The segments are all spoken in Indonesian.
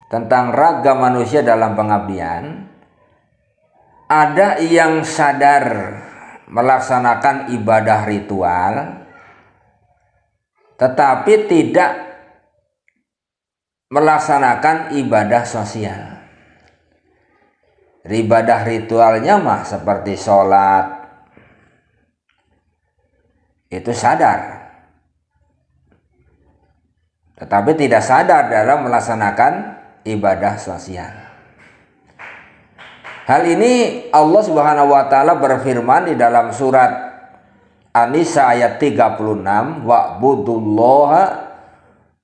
tentang ragam manusia dalam pengabdian, ada yang sadar melaksanakan ibadah ritual tetapi tidak melaksanakan ibadah sosial. Ibadah ritualnya mah seperti sholat, itu sadar, tetapi tidak sadar dalam melaksanakan ibadah sosial. Hal ini Allah Subhanahu wa taala berfirman di dalam surat An-Nisa ayat 36, wa'budullaha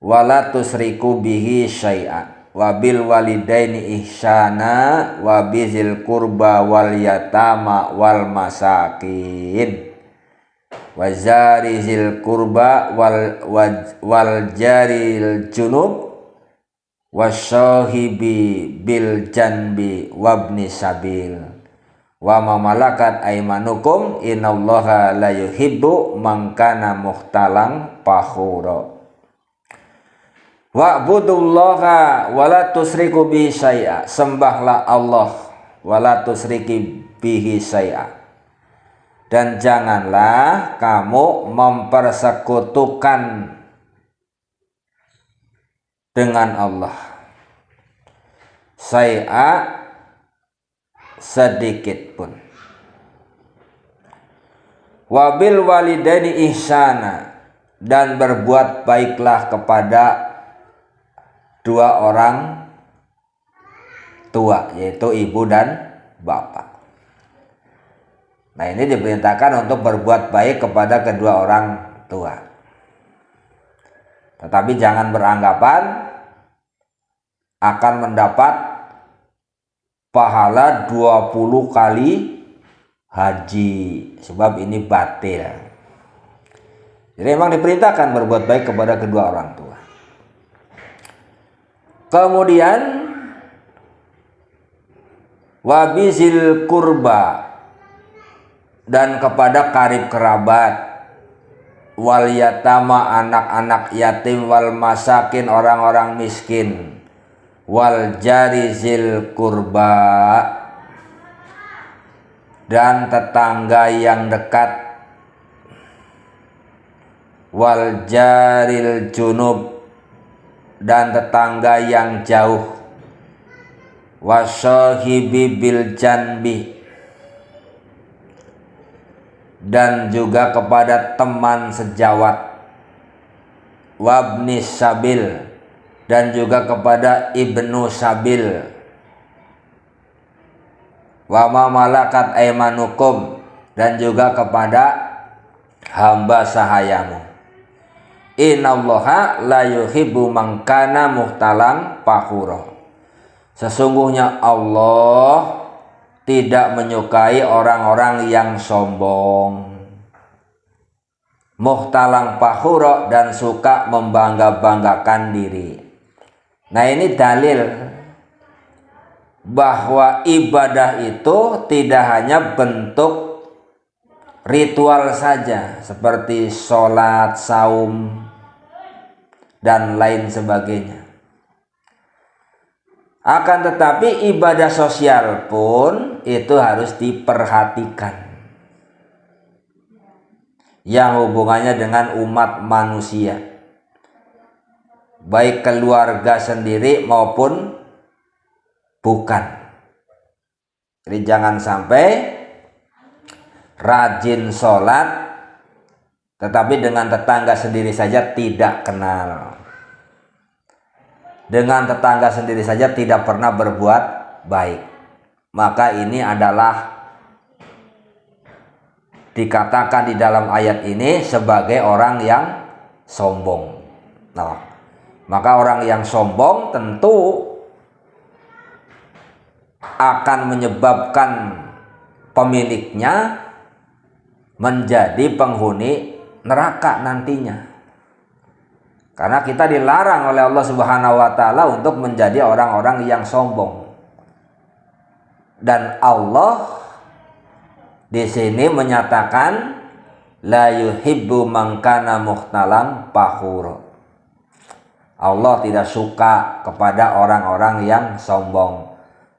wa la tusriku bihi syai'a wa bil walidaini ihsana wa bizil qurba wal yatama wal masakin wa zarizil qurba wal jaril junub wasyahibi bil janbi wabni sabil wa ma malakat aymanukum innallaha la yuhibbu man kana mukhtalan fakhura. Wa'budullaha wa la tusriku bihi syai'a, sembahlah Allah wa la tusriki bihi syai'a, dan janganlah kamu mempersekutukan dengan Allah syai'a sedikit pun. Wabil walidaini ihsana, dan berbuat baiklah kepada dua orang tua, yaitu ibu dan bapak. Nah, ini diperintahkan untuk berbuat baik kepada kedua orang tua. Tetapi jangan beranggapan akan mendapat pahala 20 kali haji, sebab ini batil. Jadi memang diperintahkan berbuat baik kepada kedua orang tua. Kemudian wabizil kurba, dan kepada karib kerabat, wal yatama, anak-anak yatim, wal masakin, orang-orang miskin, wal jarizil kurba, dan tetangga yang dekat, wal jaril junub, dan tetangga yang jauh, wasyahibi bil janbi, dan juga kepada teman sejawat, wabni sabil, dan juga kepada ibnu sabil, wa ma malakat aymanukum, dan juga kepada hamba sahayamu. Innallaha la yuhibbu man kana muhtalan fakhura, sesungguhnya Allah tidak menyukai orang-orang yang sombong, muhtalang fakhura, dan suka membangga-banggakan diri. Nah, ini dalil bahwa ibadah itu tidak hanya bentuk ritual saja seperti sholat, saum, dan lain sebagainya. Akan tetapi ibadah sosial pun itu harus diperhatikan, yang hubungannya dengan umat manusia, baik keluarga sendiri maupun bukan. Jadi jangan sampai rajin sholat tetapi dengan tetangga sendiri saja tidak kenal, dengan tetangga sendiri saja tidak pernah berbuat baik, maka ini adalah dikatakan di dalam ayat ini sebagai orang yang sombong. Nah, maka orang yang sombong tentu akan menyebabkan pemiliknya menjadi penghuni neraka nantinya. Karena kita dilarang oleh Allah Subhanahu wa taala untuk menjadi orang-orang yang sombong. Dan Allah di sini menyatakan la yuhibbu man kana mukhtalan fakhura. Allah tidak suka kepada orang-orang yang sombong.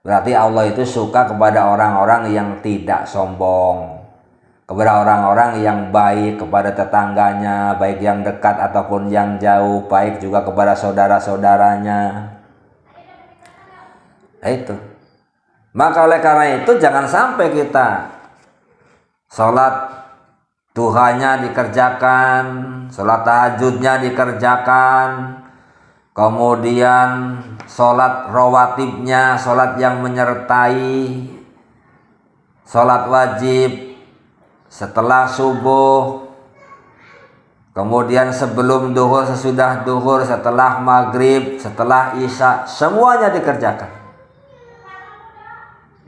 Berarti Allah itu suka kepada orang-orang yang tidak sombong, kepada orang-orang yang baik kepada tetangganya, baik yang dekat ataupun yang jauh, baik juga kepada saudara-saudaranya. Nah, itu. Maka oleh karena itu jangan sampai kita sholat duhanya dikerjakan, sholat tahajudnya dikerjakan, kemudian sholat rawatibnya, sholat yang menyertai, sholat wajib setelah subuh, kemudian sebelum duhur, sesudah duhur, setelah maghrib, setelah isya, semuanya dikerjakan.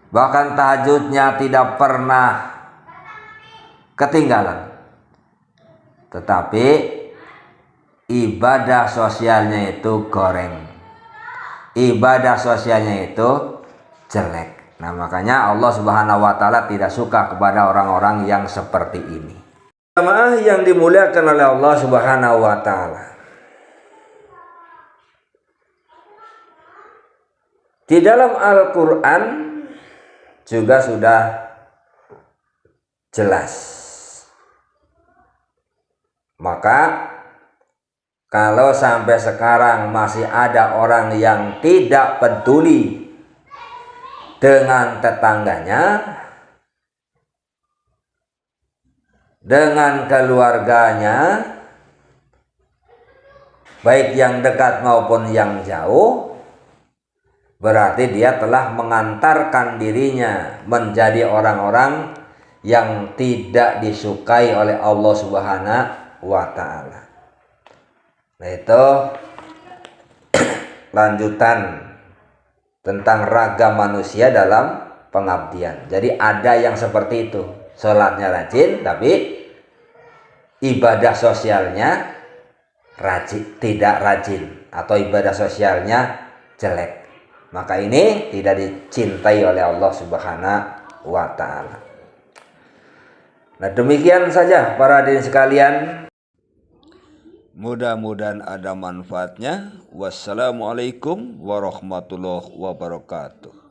Bahkan tahajudnya tidak pernah ketinggalan. Tetapi ibadah sosialnya itu goreng, ibadah sosialnya itu jelek. Nah, makanya Allah Subhanahu wa taala tidak suka kepada orang-orang yang seperti ini. Jamaah yang dimuliakan oleh Allah Subhanahu wa taala, di dalam Al-Qur'an juga sudah jelas. Maka kalau sampai sekarang masih ada orang yang tidak peduli dengan tetangganya, dengan keluarganya, baik yang dekat maupun yang jauh, berarti dia telah mengantarkan dirinya menjadi orang-orang yang tidak disukai oleh Allah Subhanahu wa taala. Nah, itu lanjutan tentang ragam manusia dalam pengabdian. Jadi ada yang seperti itu, sholatnya rajin tapi ibadah sosialnya tidak rajin, atau ibadah sosialnya jelek. Maka ini tidak dicintai oleh Allah Subhanahu wa taala. Nah, demikian saja para hadirin sekalian. Mudah-mudahan ada manfaatnya. Wassalamualaikum warahmatullahi wabarakatuh.